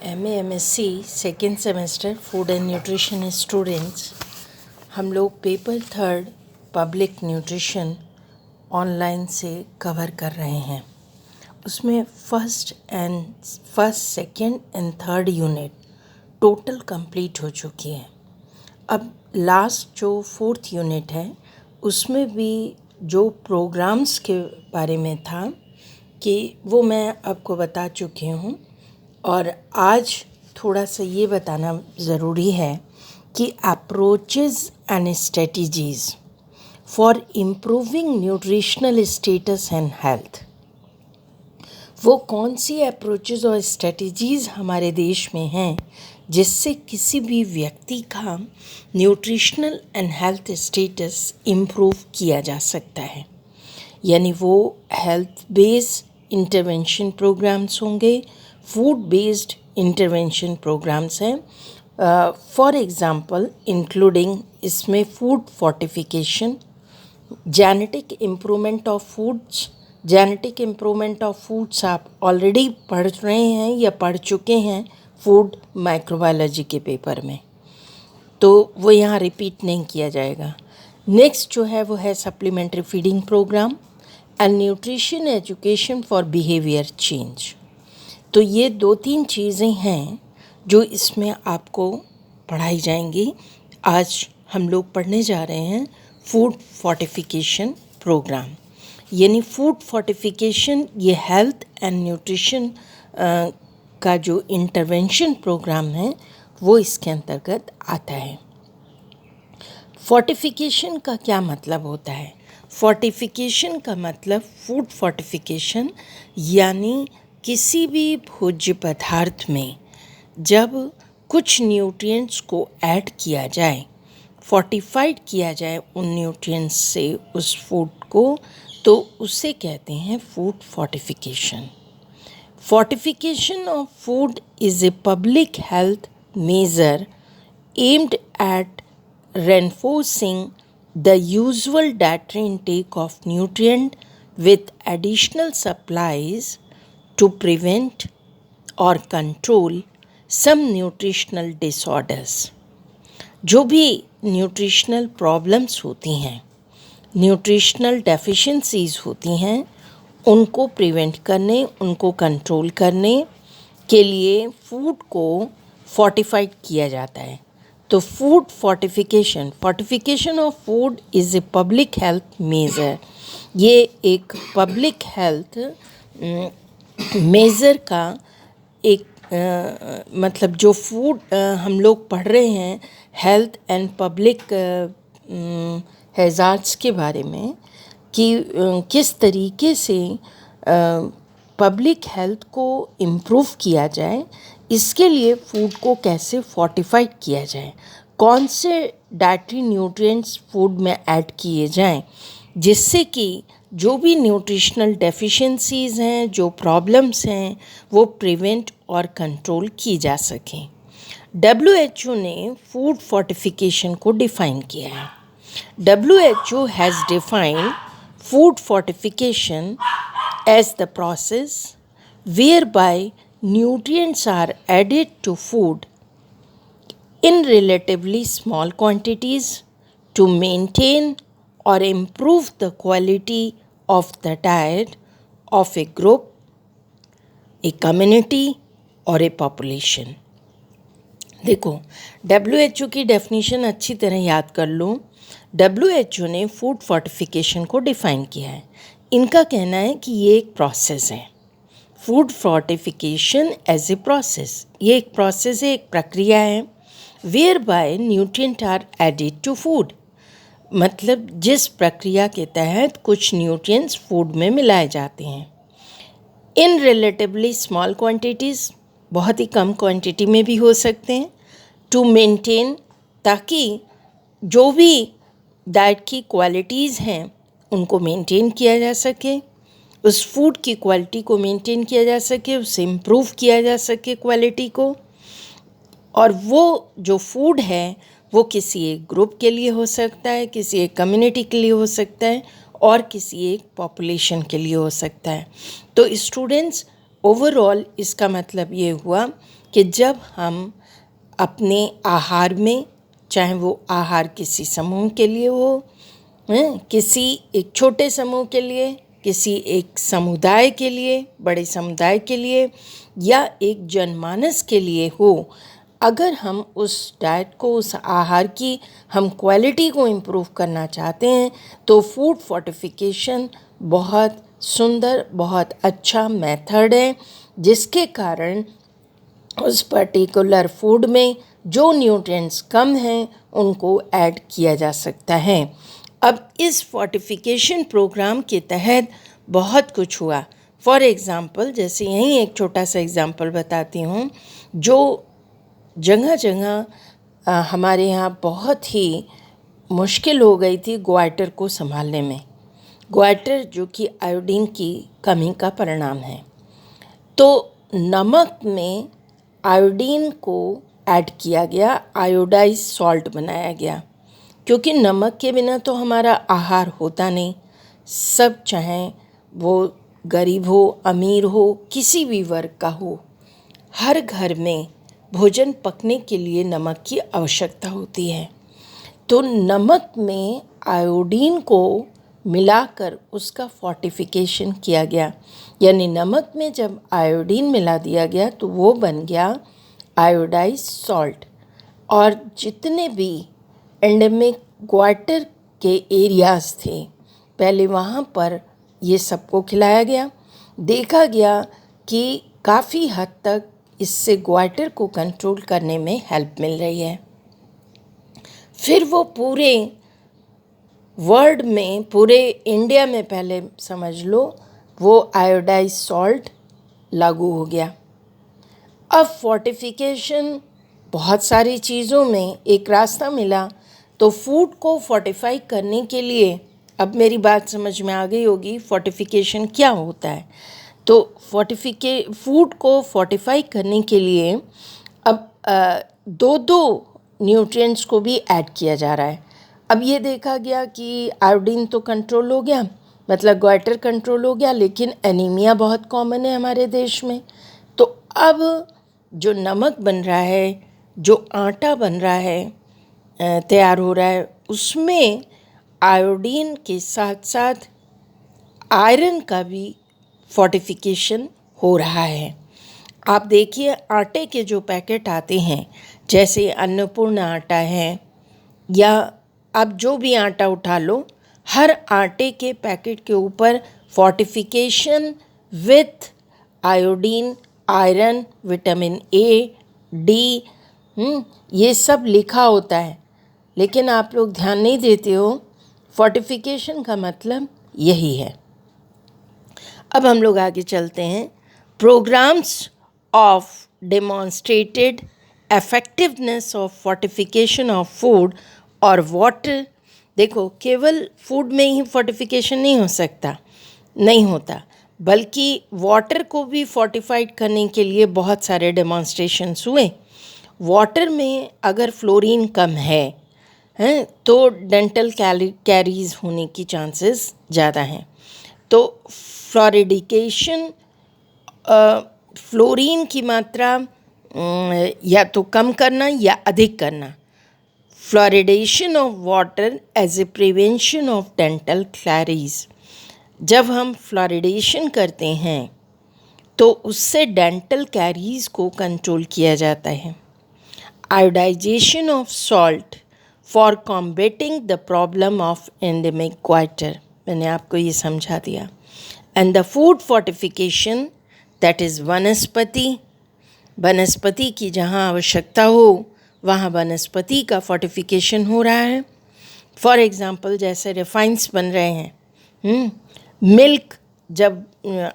MA MSc second semester food and nutrition students, हम लोग paper third public nutrition online से cover कर रहे हैं। उसमें first, second and third unit total complete हो चुकी है। अब लास्ट जो फोर्थ यूनिट है उसमें भी जो प्रोग्राम्स के बारे में था कि वो मैं आपको बता चुकी हूँ, और आज थोड़ा सा ये बताना ज़रूरी है कि approaches and strategies for improving nutritional status and health, वो कौन सी अप्रोचेस और स्ट्रेटजीज़ हमारे देश में हैं जिससे किसी भी व्यक्ति का nutritional and health status improve किया जा सकता है। यानी वो हेल्थ बेस्ड इंटरवेंशन प्रोग्राम्स होंगे, फूड बेस्ड इंटरवेंशन प्रोग्राम्स हैं। फॉर एग्ज़ाम्पल इंक्लूडिंग इसमें food fortification, genetic improvement of foods आप ऑलरेडी पढ़ रहे हैं या पढ़ चुके हैं फूड माइक्रोबायोलॉजी के पेपर में, तो वो यहाँ रिपीट नहीं किया जाएगा। नेक्स्ट जो है वो है supplementary feeding programme and nutrition education for behaviour change. तो ये 2-3 चीज़ें हैं जो इसमें आपको पढ़ाई जाएंगी। आज हम लोग पढ़ने जा रहे हैं फूड फोर्टिफिकेशन प्रोग्राम। यानी फूड फोर्टिफिकेशन ये हेल्थ एंड न्यूट्रिशन का जो इंटरवेंशन प्रोग्राम है वो इसके अंतर्गत आता है। फोर्टिफिकेशन का क्या मतलब होता है? फोर्टिफिकेशन का मतलब फूड फोर्टिफिकेशन यानी किसी भी भोज्य पदार्थ में जब कुछ न्यूट्रिएंट्स को ऐड किया जाए, फोर्टिफाइड किया जाए उन न्यूट्रिएंट्स से उस फूड को, तो उसे कहते हैं food fortification. Fortification of food is a public health measure aimed at reinforcing the usual dietary intake of nutrient with additional supplies to prevent or control some nutritional disorders। जो भी nutritional problems होती हैं, nutritional deficiencies होती हैं, उनको prevent करने, उनको control करने के लिए फूड को फोर्टिफाइड किया जाता है। तो food fortification of food is a public health measure. ये एक पब्लिक हेल्थ मेजर का एक मतलब जो फूड हम लोग पढ़ रहे हैं हेल्थ एंड पब्लिक हैज़ार्ड्स के बारे में कि किस तरीके से पब्लिक हेल्थ को इम्प्रूव किया जाए, इसके लिए फूड को कैसे फोर्टिफाइड किया जाए, कौन से डाइटरी न्यूट्रिएंट्स फूड में ऐड किए जाएं जिससे कि जो भी न्यूट्रिशनल डेफिशिएंसीज हैं, जो प्रॉब्लम्स हैं, वो प्रिवेंट और कंट्रोल की जा सकें। WHO ने फूड फोर्टिफिकेशन को डिफ़ाइन किया है। WHO has defined food fortification as the process whereby nutrients are added to food in relatively small quantities to maintain or improve the quality of the diet of a group, a community or a population। देखो, WHO की definition अच्छी तरह याद कर लो। WHO ने food fortification को define किया है। इनका कहना है कि ये एक प्रोसेस है। Food fortification as a process, ये एक प्रोसेस है, एक प्रक्रिया है। Whereby nutrient are added to food, मतलब जिस प्रक्रिया के तहत कुछ न्यूट्रिएंट्स फूड में मिलाए जाते हैं। इन रिलेटिवली स्मॉल क्वांटिटीज़, बहुत ही कम क्वांटिटी में भी हो सकते हैं। टू मेंटेन, ताकि जो भी डाइट की क्वालिटीज़ हैं उनको मेंटेन किया जा सके, उस फूड की क्वालिटी को मेंटेन किया जा सके, उससे इम्प्रूव किया जा सके क्वालिटी को, और वो जो फूड है वो किसी एक ग्रुप के लिए हो सकता है, किसी एक कम्युनिटी के लिए हो सकता है, और किसी एक पॉपुलेशन के लिए हो सकता है। तो स्टूडेंट्स, ओवरऑल इसका मतलब ये हुआ कि जब हम अपने आहार में, चाहे वो आहार किसी समूह के लिए हो, किसी एक छोटे समूह के लिए, किसी एक समुदाय के लिए, बड़े समुदाय के लिए, या एक जनमानस के लिए हो, अगर हम उस डाइट को, उस आहार की हम क्वालिटी को इम्प्रूव करना चाहते हैं तो फूड फोर्टिफिकेशन बहुत सुंदर, बहुत अच्छा मेथड है, जिसके कारण उस पर्टिकुलर फूड में जो न्यूट्रिएंट्स कम हैं उनको ऐड किया जा सकता है। अब इस फोर्टिफिकेशन प्रोग्राम के तहत बहुत कुछ हुआ। फॉर एग्ज़ाम्पल, जैसे यहीं एक छोटा सा एग्ज़ाम्पल बताती हूँ, जो जगह जगह हमारे यहाँ बहुत ही मुश्किल हो गई थी ग्वाइटर को संभालने में। ग्वाइटर जो कि आयोडीन की कमी का परिणाम है, तो नमक में आयोडीन को ऐड किया गया, आयोडाइज सॉल्ट बनाया गया, क्योंकि नमक के बिना तो हमारा आहार होता नहीं। सब, चाहे वो गरीब हो, अमीर हो, किसी भी वर्ग का हो, हर घर में भोजन पकने के लिए नमक की आवश्यकता होती है। तो नमक में आयोडीन को मिलाकर उसका फोर्टिफिकेशन किया गया, यानी नमक में जब आयोडीन मिला दिया गया तो वो बन गया आयोडाइज सॉल्ट। और जितने भी एंडेमिक ग्वाइटर के एरियाज़ थे, पहले वहाँ पर ये सबको खिलाया गया। देखा गया कि काफ़ी हद तक इससे ग्वाइटर को कंट्रोल करने में हेल्प मिल रही है। फिर वो पूरे वर्ल्ड में, पूरे इंडिया में पहले समझ लो, वो आयोडाइज सॉल्ट लागू हो गया। अब फोर्टिफिकेशन, बहुत सारी चीज़ों में एक रास्ता मिला, तो फूड को फोर्टिफाई करने के लिए, अब मेरी बात समझ में आ गई होगी फोर्टिफिकेशन क्या होता है। तो फूड को फोर्टिफाई करने के लिए अब दो दो न्यूट्रिएंट्स को भी ऐड किया जा रहा है। अब ये देखा गया कि आयोडीन तो कंट्रोल हो गया, मतलब ग्वाइटर कंट्रोल हो गया, लेकिन एनीमिया बहुत कॉमन है हमारे देश में। तो अब जो नमक बन रहा है, जो आटा बन रहा है, तैयार हो रहा है, उसमें आयोडीन के साथ साथ आयरन का भी फोर्टिफिकेशन हो रहा है। आप देखिए, आटे के जो पैकेट आते हैं, जैसे अन्नपूर्ण आटा है, या आप जो भी आटा उठा लो, हर आटे के पैकेट के ऊपर fortification with iodine, iron, vitamin A, D, ये सब लिखा होता है। लेकिन आप लोग ध्यान नहीं देते हो, फोर्टिफिकेशन का मतलब यही है। अब हम लोग आगे चलते हैं। Programmes of demonstrated effectiveness of fortification of food और वाटर। देखो, केवल फूड में ही फोर्टिफिकेशन नहीं हो सकता, नहीं होता, बल्कि वाटर को भी फोर्टिफाइड करने के लिए बहुत सारे डेमॉन्स्ट्रेशंस हुए। वाटर में अगर फ्लोरीन कम है तो डेंटल कैरीज होने की चांसेस ज़्यादा हैं। तो फ्लोरिडिकेशन, फ्लोरीन की मात्रा या तो कम करना या अधिक करना। Fluoridation of water as a prevention of dental caries. जब हम फ्लोरिडेशन करते हैं तो उससे डेंटल कैरीज को कंट्रोल किया जाता है। Iodisation of salt for combating the problem of endemic goitre, मैंने आपको ये समझा दिया। And the food fortification, that is vanaspati. Vanaspati की जहाँ आवश्यकता हो वहाँ वनस्पति का फोर्टिफिकेशन हो रहा है। फॉर एग्ज़ाम्पल, जैसे रिफाइंस बन रहे हैं, मिल्क, जब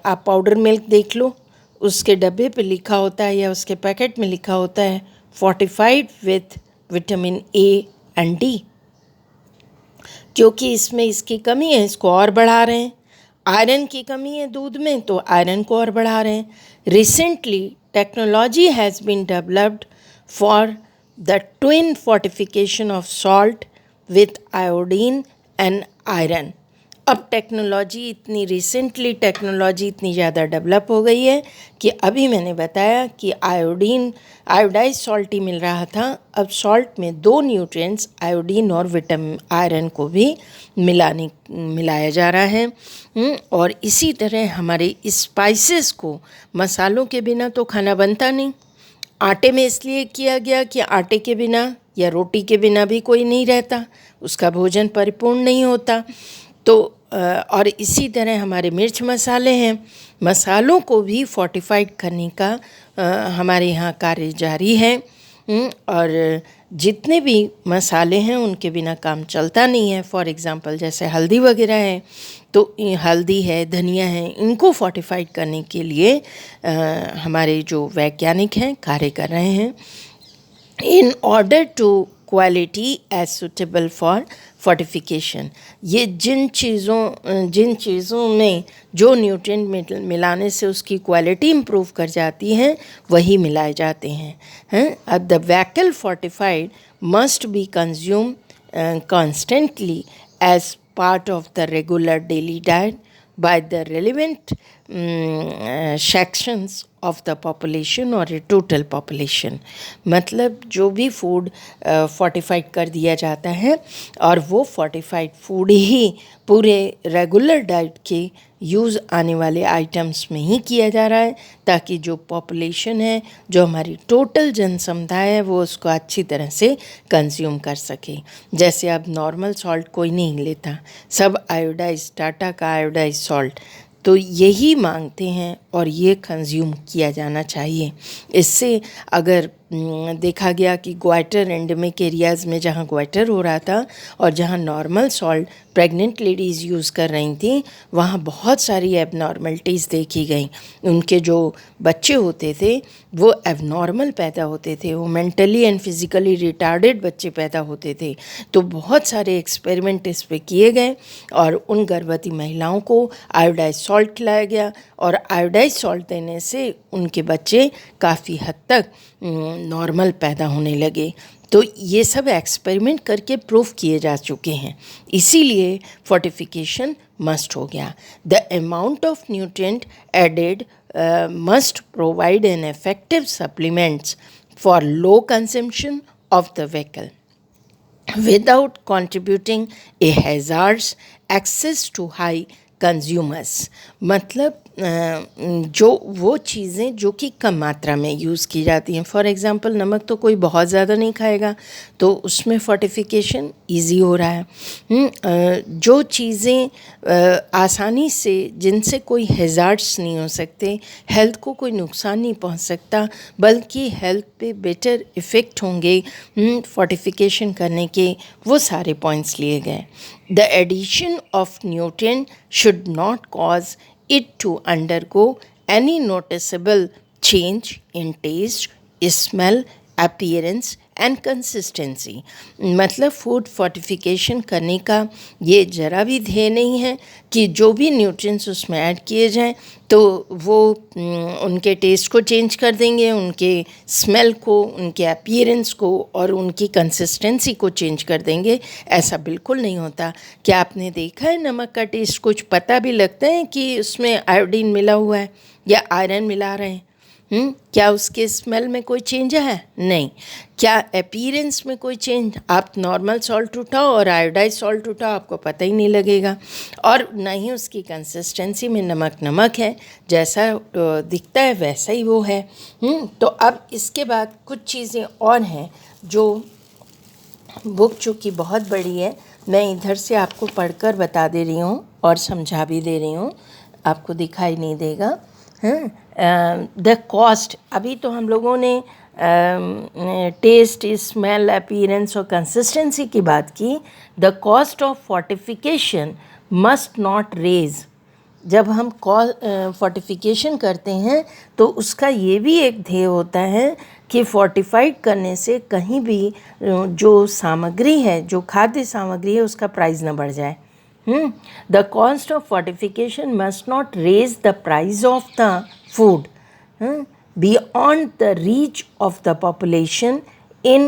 आप पाउडर मिल्क देख लो, उसके डब्बे पे लिखा होता है या उसके पैकेट में लिखा होता है fortified with vitamin A and D, क्योंकि इसमें इसकी कमी है, इसको और बढ़ा रहे हैं। आयरन की कमी है दूध में, तो आयरन को और बढ़ा रहे हैं। Recently technology has been developed for the twin fortification of salt with iodine and iron. अब टेक्नोलॉजी इतनी ज़्यादा डेवलप हो गई है कि अभी मैंने बताया कि आयोडाइज सॉल्ट ही मिल रहा था। अब सॉल्ट में 2 न्यूट्रिएंट्स आयोडीन और विटामिन आयरन को भी मिलाया जा रहा है। और इसी तरह हमारे स्पाइसेस को, मसालों के बिना तो खाना बनता नहीं। आटे में इसलिए किया गया कि आटे के बिना या रोटी के बिना भी कोई नहीं रहता, उसका भोजन परिपूर्ण नहीं होता। तो और इसी तरह हमारे मिर्च मसाले हैं, मसालों को भी फोर्टिफाइड करने का हमारे यहाँ कार्य जारी है। और जितने भी मसाले हैं उनके बिना काम चलता नहीं है। फॉर एग्ज़ाम्पल जैसे हल्दी वगैरह है, तो हल्दी है, धनिया है, इनको फोर्टिफाइड करने के लिए हमारे जो वैज्ञानिक हैं कार्य कर रहे हैं। In order to quality as suitable for fortification, ये जिन चीज़ों में जो न्यूट्रिएंट मिलाने से उसकी क्वालिटी इम्प्रूव कर जाती हैं वही मिलाए जाते हैं। अब the vehicle fortified must be consume constantly as part of the regular daily diet by the relevant sections of the population or a total population। मतलब जो भी फूड फोर्टिफाइड कर दिया जाता है और वो फोर्टिफाइड फूड ही पूरे रेगुलर डाइट के यूज़ आने वाले आइटम्स में ही किया जा रहा है, ताकि जो पॉपुलेशन है, जो हमारी टोटल जन समुदाय है, वो उसको अच्छी तरह से कंज्यूम कर सके। जैसे अब नॉर्मल सॉल्ट कोई नहीं लेता, सब आयोडाइज, टाटा का आयोडाइज सॉल्ट, तो यही मांगते हैं और ये कंज्यूम किया जाना चाहिए। इससे अगर देखा गया कि ग्वाइटर एंडेमिक एरियाज़ में जहाँ ग्वाइटर हो रहा था और जहाँ normal salt pregnant ladies use कर रही थी, वहाँ बहुत सारी एबनॉर्मलिटीज़ देखी गई। उनके जो बच्चे होते थे वो एबनॉर्मल पैदा होते थे, वो मेंटली एंड फिज़िकली रिटार्डेड बच्चे पैदा होते थे। तो बहुत सारे एक्सपेरिमेंट इस पे किए गए और उन गर्भवती महिलाओं को आयोडाइज सॉल्ट खिलाया गया और आयोडाइज सॉल्ट देने से उनके बच्चे काफ़ी हद तक नॉर्मल पैदा होने लगे। तो ये सब एक्सपेरिमेंट करके प्रूव किए जा चुके हैं, इसीलिए फोर्टिफिकेशन मस्ट हो गया। The amount of nutrient added must provide an effective supplements for low consumption of the vehicle without contributing a hazardous access to high consumers। मतलब जो वो चीज़ें जो कि कम मात्रा में यूज़ की जाती हैं, फॉर एग्ज़ाम्पल नमक तो कोई बहुत ज़्यादा नहीं खाएगा, तो उसमें फोर्टिफिकेशन इजी हो रहा है। जो चीज़ें आसानी से, जिनसे कोई हैज़ार्ड्स नहीं हो सकते, हेल्थ को कोई नुकसान नहीं पहुंच सकता, बल्कि हेल्थ पे बेटर इफ़ेक्ट होंगे फोर्टिफिकेशन करने के, वो सारे पॉइंट्स लिए गए। The addition of nutrient should not cause it to undergo any noticeable change in taste, smell, appearance and consistency। मतलब फूड फोर्टिफिकेशन करने का ये ज़रा भी ध्येय नहीं है कि जो भी न्यूट्रिएंट्स उसमें ऐड किए जाएं तो वो उनके टेस्ट को चेंज कर देंगे, उनके स्मेल को, उनके अपीयरेंस को और उनकी कंसिस्टेंसी को चेंज कर देंगे। ऐसा बिल्कुल नहीं होता। क्या आपने देखा है नमक का टेस्ट कुछ पता भी लगता है कि उसमें आयोडीन मिला हुआ है या आयरन मिला रहे हैं? क्या उसके स्मेल में कोई चेंज है? नहीं। क्या अपीयरेंस में कोई चेंज? आप नॉर्मल सॉल्ट उठाओ और आयोडाइज सॉल्ट उठाओ, आपको पता ही नहीं लगेगा। और ना ही उसकी कंसिस्टेंसी में नमक है, जैसा दिखता है वैसा ही वो है। तो अब इसके बाद कुछ चीज़ें और हैं जो बुक चूँकि बहुत बड़ी है, मैं इधर से आपको पढ़कर बता दे रही हूँ और समझा भी दे रही हूँ, आपको दिखाई नहीं देगा। द कॉस्ट, अभी तो हम लोगों ने टेस्ट, स्मेल, अपीयरेंस और कंसिस्टेंसी की बात की। The cost of fortification must not raise. जब हम फोर्टिफिकेशन करते हैं तो उसका ये भी एक ध्येय होता है कि फोर्टिफाइड करने से कहीं भी जो सामग्री है, जो खाद्य सामग्री है, उसका प्राइस न बढ़ जाए। The cost of fortification must not raise the price of the food beyond the reach of the population in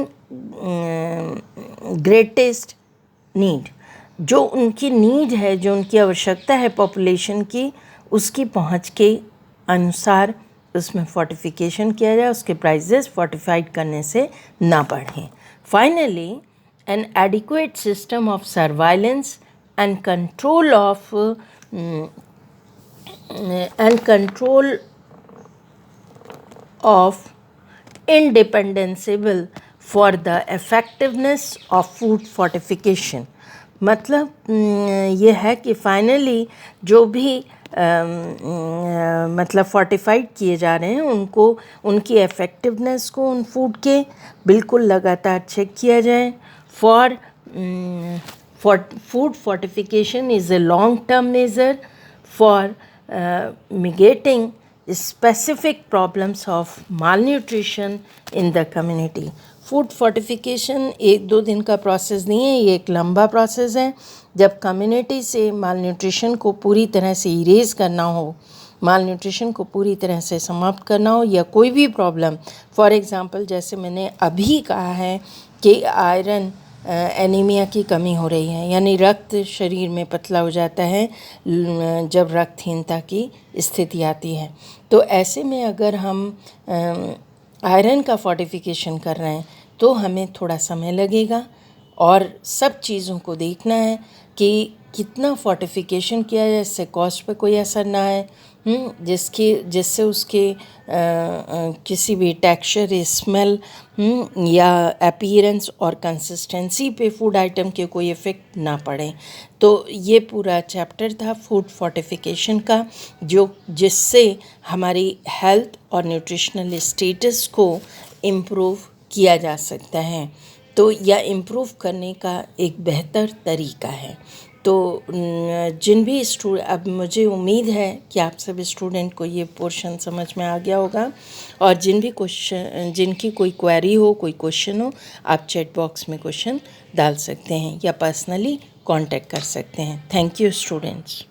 greatest need। जो उनकी नीड है, जो उनकी आवश्यकता है पॉपुलेशन की, उसकी पहुंच के अनुसार उसमें फोर्टिफिकेशन किया जाए, उसके प्राइजेस फोर्टिफाइड करने से ना बढ़ें। Finally, N adequate system of surveillance and control of indispensable for the effectiveness of food fortification। मतलब ये है कि फाइनली जो भी मतलब फोर्टिफाइड किए जा रहे हैं उनको, उनकी इफ़ेक्टिवनेस को उन फूड के बिल्कुल लगातार चेक किया जाए। For food fortification is a long term measure for mitigating specific problems of malnutrition in the community। Food fortification एक दो दिन का प्रोसेस नहीं है, ये एक लंबा प्रोसेस है। जब कम्युनिटी से मालन्यूट्रिशन को पूरी तरह से इरेज करना हो, मालन्यूट्रिशन को पूरी तरह से समाप्त करना हो, या कोई भी प्रॉब्लम, फॉर एग्ज़ाम्पल जैसे मैंने अभी कहा है कि आयरन एनीमिया की कमी हो रही है, यानी रक्त शरीर में पतला हो जाता है जब रक्तहीनता की स्थिति आती है। तो ऐसे में अगर हम आयरन का फोर्टिफिकेशन कर रहे हैं तो हमें थोड़ा समय लगेगा और सब चीज़ों को देखना है कि कितना फोर्टिफिकेशन किया जाए, इससे कॉस्ट पे कोई असर ना आए, जिससे उसके किसी भी टेक्सचर, स्मेल या अपीयरेंस और कंसिस्टेंसी पे फूड आइटम के कोई इफ़ेक्ट ना पड़े। तो ये पूरा चैप्टर था फूड फोर्टिफिकेशन का, जिससे हमारी हेल्थ और न्यूट्रिशनल स्टेटस को इम्प्रूव किया जा सकता है, तो या इम्प्रूव करने का एक बेहतर तरीका है। तो जिन भी अब मुझे उम्मीद है कि आप सभी स्टूडेंट को ये पोर्शन समझ में आ गया होगा, और जिनकी कोई क्वेरी हो, कोई क्वेश्चन हो, आप चैट बॉक्स में क्वेश्चन डाल सकते हैं या पर्सनली कांटेक्ट कर सकते हैं। Thank you students.